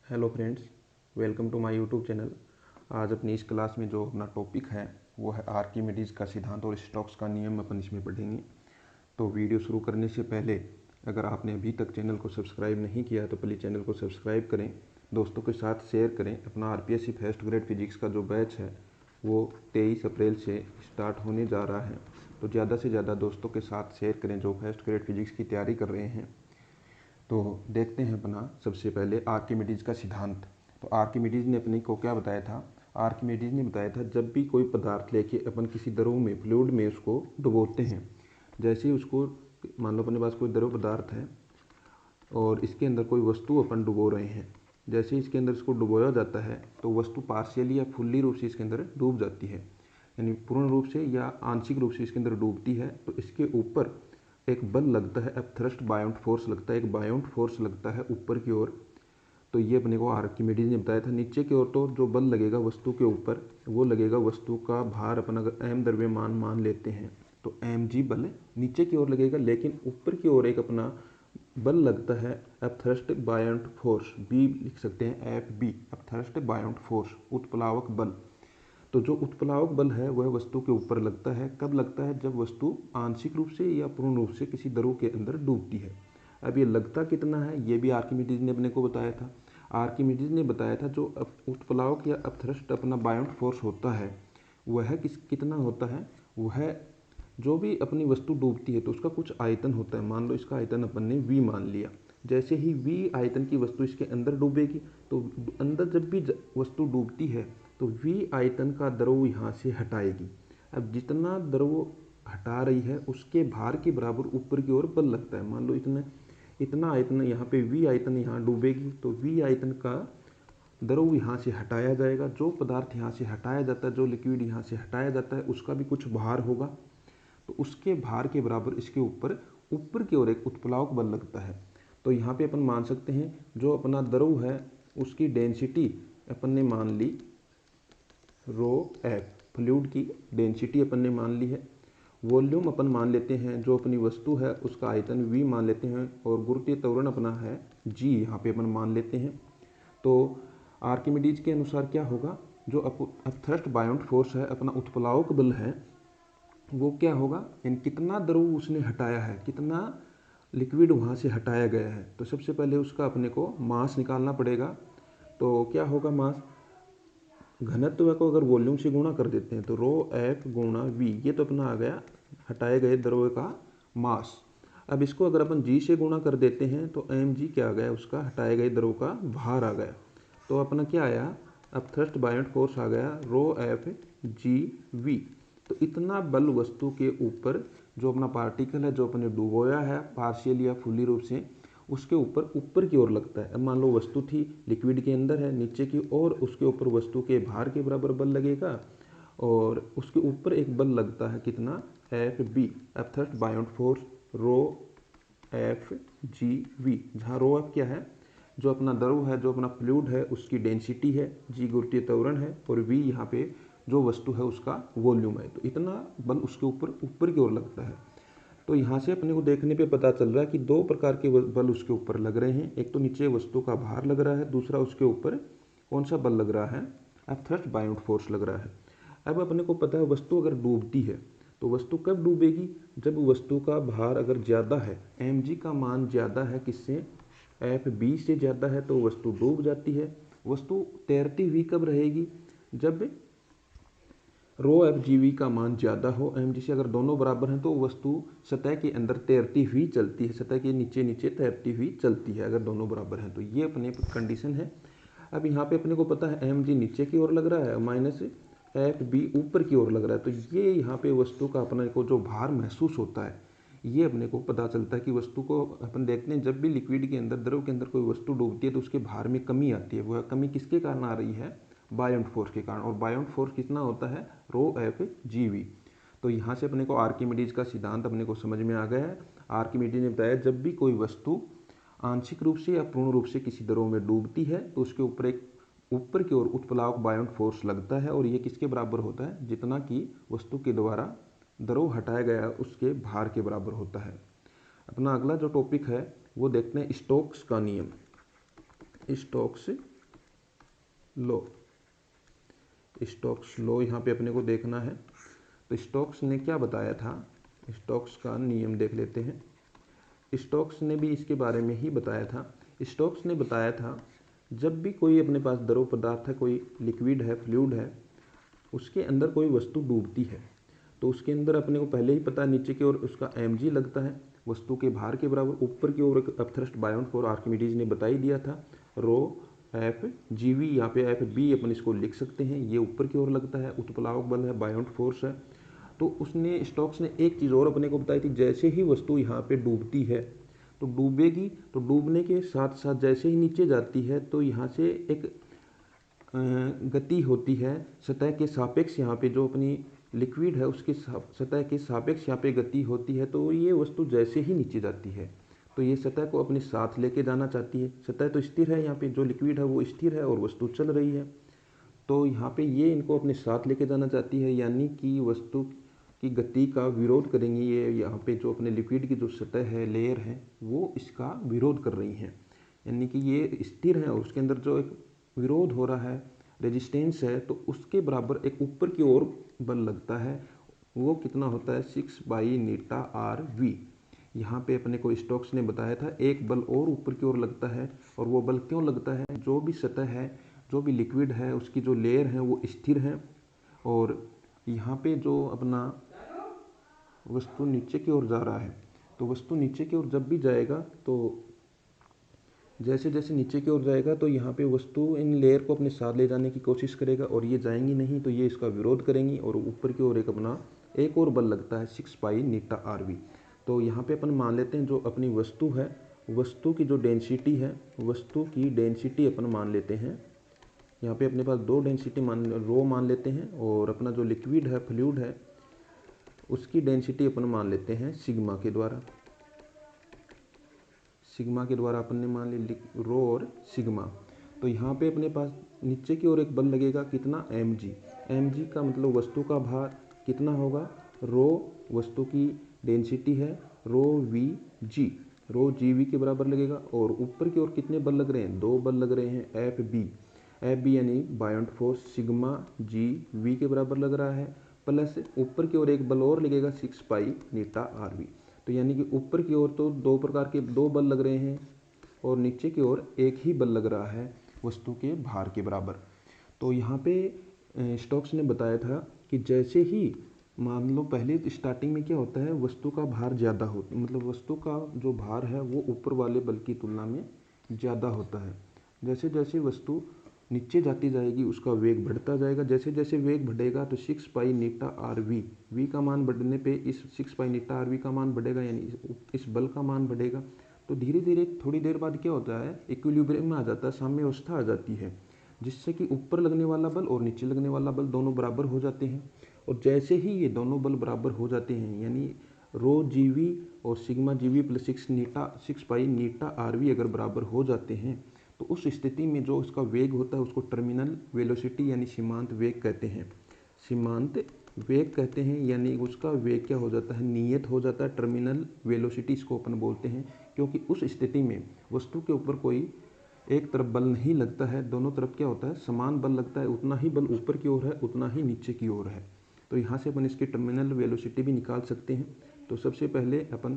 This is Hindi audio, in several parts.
Hello friends, welcome to my YouTube channel. आज अपनी इस क्लास में जो अपना टॉपिक है वो है आर्किमिडीज का सिद्धांत और स्टोक्स का नियम अपन इसमें पढ़ेंगे। तो वीडियो शुरू करने से पहले अगर आपने अभी तक चैनल को सब्सक्राइब नहीं किया तो प्लीज़ चैनल को सब्सक्राइब करें, दोस्तों के साथ शेयर करें। अपना आरपीएससी फर्स्ट ग्रेड फिजिक्स का जो बैच है वो 23 अप्रैल से स्टार्ट होने जा रहा है, तो ज़्यादा से ज़्यादा दोस्तों के साथ शेयर करें जो फर्स्ट ग्रेड फिजिक्स की तैयारी कर रहे हैं। तो देखते हैं अपना सबसे पहले आर्किमिडीज का सिद्धांत। तो आर्किमिडीज ने अपने को क्या बताया था? आर्किमिडीज ने बताया था जब भी कोई पदार्थ लेके अपन किसी द्रव में फ्लूइड में उसको डुबोते हैं, जैसे ही उसको मान लो अपने पास कोई द्रव पदार्थ है और इसके अंदर कोई वस्तु अपन डुबो रहे हैं, जैसे ही इसके अंदर इसको डुबोया जाता है तो वस्तु पार्शियली या फुल्ली रूप से इसके अंदर डूब जाती है, यानी पूर्ण रूप से या आंशिक रूप से इसके अंदर डूबती है। तो इसके ऊपर एक बल लगता है, अपथ्रस्ट बायोंट फोर्स लगता है, एक बायोंट फोर्स लगता है ऊपर की ओर। तो ये अपने को आर्किमिडीज ने बताया था। नीचे की ओर तो जो बल लगेगा वस्तु के ऊपर वो लगेगा वस्तु का भार, अपन अगर एम द्रव्यमान मान लेते हैं तो एम जी बल नीचे की ओर लगेगा, लेकिन ऊपर की ओर एक अपना बल लगता है अपथ्रस्ट बायोंट फोर्स, बी लिख सकते हैं, F B, upthrust buoyant force, उत्प्लावक बल। तो जो उत्प्लावक बल है वह वस्तु के ऊपर लगता है। कब लगता है? जब वस्तु आंशिक रूप से या पूर्ण रूप से किसी द्रव के अंदर डूबती है। अब ये लगता कितना है ये भी आर्किमिडीज ने अपने को बताया था। आर्किमिडीज ने बताया था जो उत्प्लावक या अपथ्रस्ट अपना बायोंट फोर्स होता है वह कितना होता है, वह जो भी अपनी वस्तु डूबती है तो उसका कुछ आयतन होता है। मान लो इसका आयतन अपन ने v मान लिया। जैसे ही v आयतन की वस्तु इसके अंदर डूबेगी तो अंदर जब भी वस्तु डूबती है तो v आयतन का द्रव यहाँ से हटाएगी। अब जितना द्रव हटा रही है उसके भार के बराबर ऊपर की ओर बल लगता है। मान लो इतना इतना आयतन यहाँ पे v आयतन यहाँ डूबेगी तो v आयतन का द्रव यहाँ से हटाया जाएगा। जो पदार्थ यहाँ से हटाया जाता है, जो लिक्विड यहाँ से हटाया जाता है उसका भी कुछ भार होगा, तो उसके भार के बराबर इसके ऊपर की ओर एक उत्प्लावक बल लगता है। तो यहाँ पे अपन मान सकते हैं जो अपना द्रव है उसकी डेंसिटी अपन ने मान ली रो एफ, फ्लूइड की डेंसिटी अपन ने मान ली है। वॉल्यूम अपन मान लेते हैं, जो अपनी वस्तु है उसका आयतन v मान लेते हैं, और गुरुत्वीय त्वरण अपना है g, यहाँ पे अपन मान लेते हैं। तो आर्किमिडीज के अनुसार क्या होगा, जो अपथ्रस्ट बायोंट फोर्स है, अपना उत्प्लावक बल है, वो क्या होगा, इन कितना द्रव उसने हटाया है, कितना लिक्विड वहाँ से हटाया गया है। तो सबसे पहले उसका अपने को मास निकालना पड़ेगा। तो क्या होगा मास, घनत्व को अगर वॉल्यूम से गुणा कर देते हैं तो रो एफ गुणा वी, ये तो अपना आ गया हटाए गए द्रव्य का मास। अब इसको अगर अपन जी से गुणा कर देते हैं तो एम जी क्या आ गया, उसका हटाए गए द्रव्य का भार आ गया। तो अपना क्या आया, अपथ्रस्ट बायोंट फोर्स आ गया रो एफ जी वी। तो इतना बल वस्तु के ऊपर जो अपना पार्टिकल है, जो अपने डुबोया है पार्शियली या फुल्ली रूप से, उसके ऊपर की ओर लगता है। अब मान लो वस्तु थी लिक्विड के अंदर है, नीचे की ओर उसके ऊपर वस्तु के भार के बराबर बल लगेगा, और उसके ऊपर एक बल लगता है कितना, F B, upthrust buoyant force rho F G V, जहाँ रो एफ क्या है, जो अपना द्रव है, जो अपना फ्लूइड है उसकी डेंसिटी है, जी गुरुत्वीय त्वरण है, और वी यहाँ पे जो वस्तु है उसका वॉल्यूम है। तो इतना बल उसके ऊपर की ओर लगता है। तो यहाँ से अपने को देखने पे पता चल रहा है कि दो प्रकार के बल उसके ऊपर लग रहे हैं। एक तो नीचे वस्तु का भार लग रहा है, दूसरा उसके ऊपर कौन सा बल लग रहा है, अपथ्रस्ट बायोंट फोर्स लग रहा है। अब अपने को पता है वस्तु अगर डूबती है तो वस्तु कब डूबेगी, जब वस्तु का भार अगर ज़्यादा है, एम जी का मान ज़्यादा है किससे, एफ बी से ज़्यादा है, तो वस्तु डूब जाती है। वस्तु तैरती हुई कब रहेगी, जब रो एफ जी वी का मान ज़्यादा हो एम जी से। अगर दोनों बराबर हैं तो वस्तु सतह के अंदर तैरती हुई चलती है, सतह के नीचे नीचे तैरती हुई चलती है अगर दोनों बराबर हैं तो। ये अपने कंडीशन है। अब यहाँ पे अपने को पता है एम जी नीचे की ओर लग रहा है, माइनस एफ बी ऊपर की ओर लग रहा है। तो ये यहाँ पे वस्तु का अपने को जो भार महसूस होता है, ये अपने को पता चलता है कि वस्तु को अपन देखते हैं जब भी लिक्विड के अंदर, द्रव के अंदर कोई वस्तु डूबती है तो उसके भार में कमी आती है। वह कमी किसके कारण आ रही है, बायोंट फोर्स के कारण। और बायोंट फोर्स कितना होता है, रो एफ जी वी। तो यहाँ से अपने को आर्किमिडीज का सिद्धांत अपने को समझ में आ गया है। आर्किमिडीज ने बताया जब भी कोई वस्तु आंशिक रूप से या पूर्ण रूप से किसी द्रव में डूबती है तो उसके ऊपर एक ऊपर की ओर उत्प्लावक बायोंट फोर्स लगता है, और ये किसके बराबर होता है, जितना कि वस्तु के द्वारा द्रव हटाया गया उसके भार के बराबर होता है। अपना अगला जो टॉपिक है वो देखते हैं स्टोक्स का नियम। स्टोक्स लॉ, स्टोक्स लॉ यहाँ पे अपने को देखना है। तो स्टोक्स ने क्या बताया था, स्टोक्स का नियम देख लेते हैं। स्टोक्स ने भी इसके बारे में ही बताया था। स्टोक्स ने बताया था जब भी कोई अपने पास द्रव पदार्थ है, कोई लिक्विड है, फ्लूइड है, उसके अंदर कोई वस्तु डूबती है तो उसके अंदर अपने को पहले ही पता है नीचे की ओर उसका mg लगता है वस्तु के भार के बराबर, ऊपर की ओर एक अपथ्रस्ट बायोंट फोर्स आर्किमिडीज ने बता ही दिया था, रो एफ जी वी, यहाँ पे एफ बी अपन इसको लिख सकते हैं, ये ऊपर की ओर लगता है, उत्प्लावक बल है, बायोंट फोर्स है। तो उसने स्टोक्स ने एक चीज़ और अपने को बताई थी, जैसे ही वस्तु यहाँ पे डूबती है तो डूबेगी, तो डूबने के साथ साथ जैसे ही नीचे जाती है तो यहाँ से एक गति होती है सतह के सापेक्ष, यहाँ पे जो अपनी लिक्विड है उसके सतह के सापेक्ष यहाँ पे गति होती है। तो ये वस्तु जैसे ही नीचे जाती है तो ये सतह को अपने साथ लेके जाना चाहती है। सतह तो स्थिर है, यहाँ पे जो लिक्विड है वो स्थिर है और वस्तु चल रही है, तो यहाँ पे ये इनको अपने साथ लेके जाना चाहती है, यानी कि वस्तु की गति का विरोध करेंगी। ये यहाँ पे जो अपने लिक्विड की जो सतह है, लेयर है, वो इसका विरोध कर रही हैं, यानी कि ये स्थिर है और उसके अंदर जो एक विरोध हो रहा है, रेजिस्टेंस है, तो उसके बराबर एक ऊपर की ओर बल लगता है। वो कितना होता है 6/ηRV। यहाँ पे अपने को स्टोक्स ने बताया था एक बल और ऊपर की ओर लगता है, और वो बल क्यों लगता है, जो भी सतह है, जो भी लिक्विड है, उसकी जो लेयर है वो स्थिर है, और यहाँ पे जो अपना वस्तु नीचे की ओर जा रहा है, तो वस्तु नीचे की ओर जब भी जाएगा तो जैसे जैसे नीचे की ओर जाएगा तो यहाँ पे वस्तु इन लेयर को अपने साथ ले जाने की कोशिश करेगा, और ये जाएंगी नहीं तो ये इसका विरोध करेंगी, और ऊपर की ओर एक अपना एक और बल लगता है 6π/ηRV। तो यहाँ पे अपन मान लेते हैं जो अपनी वस्तु है, वस्तु की जो डेंसिटी है, वस्तु की डेंसिटी अपन मान लेते हैं। यहाँ पे अपने पास दो डेंसिटी रो मान लेते हैं, और अपना जो लिक्विड है, फ्लूइड है, उसकी डेंसिटी अपन मान लेते हैं सिग्मा के द्वारा। सिग्मा के द्वारा अपन ने मान ली रो और सिग्मा। तो यहाँ पे अपने पास नीचे की ओर एक बल लगेगा, कितना mg। mg का मतलब वस्तु का भार कितना होगा, रो वस्तु की डेंसिटी है, रो we ji, row G V के बराबर लगेगा। और ऊपर की ओर कितने बल लग रहे हैं, दो बल लग रहे हैं, एफ बी यानी buoyant force, sigma G V के बराबर लग रहा है, प्लस ऊपर की ओर एक बल और लगेगा 6π/ηRV। तो यानी कि ऊपर की ओर तो दो प्रकार के दो बल लग रहे हैं, और नीचे की ओर एक ही बल लग रहा है वस्तु के भार के बराबर। तो यहाँ पे स्टोक्स ने बताया था कि जैसे ही मान लो पहले स्टार्टिंग में क्या होता है, वस्तु का भार ज़्यादा हो, मतलब वस्तु का जो भार है वो ऊपर वाले बल की तुलना में ज़्यादा होता है। जैसे जैसे वस्तु नीचे जाती जाएगी उसका वेग बढ़ता जाएगा, जैसे जैसे वेग बढ़ेगा तो 6π/ηRV, वी का मान बढ़ने पे इस 6π/ηRV का मान बढ़ेगा, यानी इस बल का मान बढ़ेगा। तो धीरे धीरे थोड़ी देर बाद क्या होता है, इक्विलिब्रियम में आ जाता है, साम्य अवस्था आ जाती है, जिससे कि ऊपर लगने वाला बल और नीचे लगने वाला बल दोनों बराबर हो जाते हैं। और जैसे ही ये दोनों बल बराबर हो जाते हैं, यानी रो जी वी और sigma G V plus 6π/ηRV अगर बराबर हो जाते हैं, तो उस स्थिति में जो उसका वेग होता है उसको टर्मिनल वेलोसिटी यानी सीमांत वेग कहते हैं। सीमांत वेग कहते हैं, यानी उसका वेग क्या हो जाता है, नियत हो जाता है, टर्मिनल वेलोसिटी इसको अपन बोलते हैं। क्योंकि उस स्थिति में वस्तु के ऊपर कोई एक तरफ बल नहीं लगता है, दोनों तरफ क्या होता है, समान बल लगता है, उतना ही बल ऊपर की ओर है, उतना ही नीचे की ओर है। तो यहाँ से अपन इसकी टर्मिनल वेलोसिटी भी निकाल सकते हैं। तो सबसे पहले अपन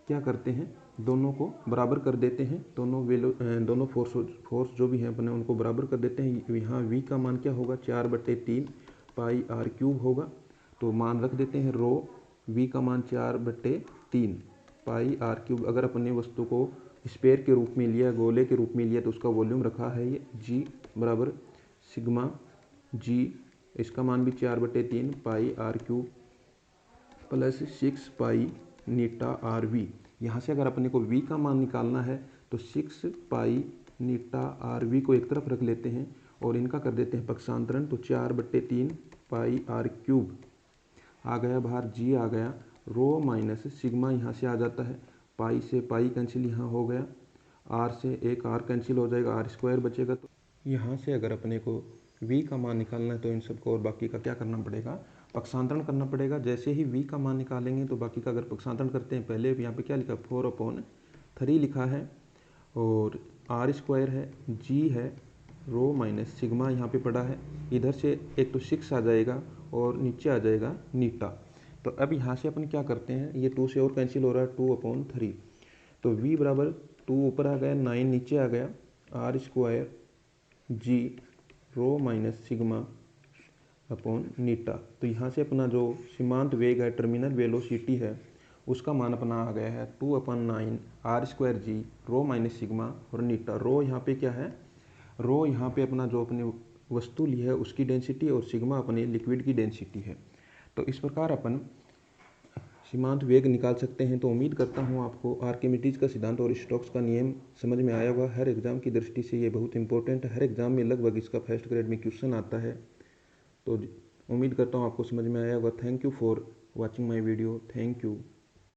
क्या करते हैं, दोनों को बराबर कर देते हैं, दोनों फोर्स जो भी हैं अपने उनको बराबर कर देते हैं। यहाँ v का मान क्या होगा, 4/3πr³ होगा। तो मान रख देते हैं रो v का मान 4/3πr³। अगर अपने वस्तु को स्पेयर के रूप में लिया, गोले के रूप में लिया, तो उसका वॉल्यूम रखा है ये g बराबर सिग्मा g, इसका मान भी 4/3πr³ प्लस 6π/ηRV। यहाँ से अगर अपने को v का मान निकालना है तो 6π/ηRV को एक तरफ रख लेते हैं और इनका कर देते हैं पक्षांतरण। तो 4/3πr³ आ गया बाहर, g आ गया, रो माइनस सिग्मा यहाँ से आ जाता है, पाई से पाई कैंसिल यहाँ हो गया, r से एक r कैंसिल हो जाएगा, r² बचेगा। तो यहाँ से अगर अपने को v का मान निकालना है तो इन सबको और बाकी का क्या करना पड़ेगा, पक्षांतरण करना पड़ेगा। जैसे ही v का मान निकालेंगे तो बाकी का अगर पक्षांतरण करते हैं, पहले यहाँ पे क्या लिखा, 4/3 लिखा है, और r² है, g है, रो माइनस सिग्मा यहाँ पे पड़ा है, इधर से एक तो 6 आ जाएगा और नीचे आ जाएगा नीटा। तो अब यहाँ से अपन क्या करते हैं, ये 2 से और कैंसिल हो रहा है, 2/3। तो v बराबर 2 ऊपर आ गया, 9 नीचे आ गया, R square G rho minus sigma upon eta. तो यहाँ से अपना जो सीमांत वेग है, टर्मिनल वेलोसिटी है, उसका मान अपना आ गया है 2/9 R square G rho minus sigma और नीटा। रो यहाँ पे क्या है, रो यहाँ पे अपना जो अपने वस्तु ली है उसकी डेंसिटी और सिग्मा अपने लिक्विड की डेंसिटी है। तो इस प्रकार अपन सीमांत वेग निकाल सकते हैं। तो उम्मीद करता हूँ आपको आर्किमिडीज का सिद्धांत और स्टोक्स का नियम समझ में आया होगा। हर एग्जाम की दृष्टि से ये बहुत इंपॉर्टेंट है, हर एग्जाम में लगभग इसका फर्स्ट ग्रेड में क्वेश्चन आता है। तो उम्मीद करता हूँ आपको समझ में आया होगा। Thank you for watching my video. Thank you.